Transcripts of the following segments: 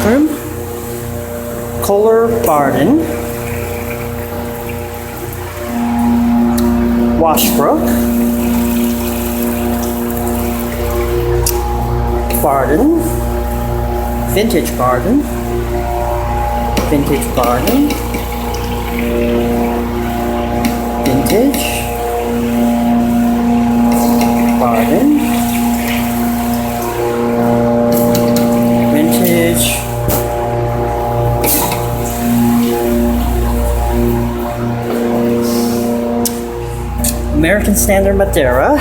bathroom. Kohler Bardon. Washbrooks. Bardon. Vintage Bardon. Vintage Bardon. Vintage Bardon. Vintage American Standard Madeira.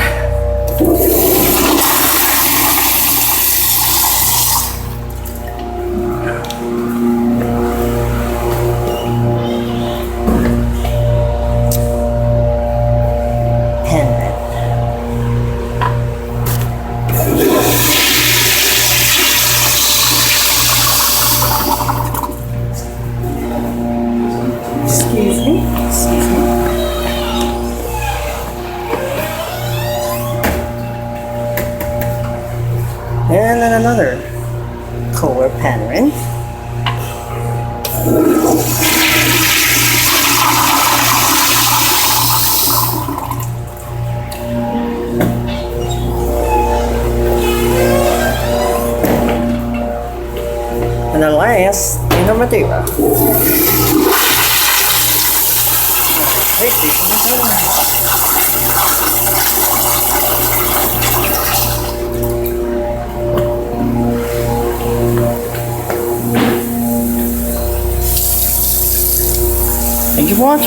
Excuse me. And then another Kohler Penryns. And the last in the Madeira. Thank you for watching.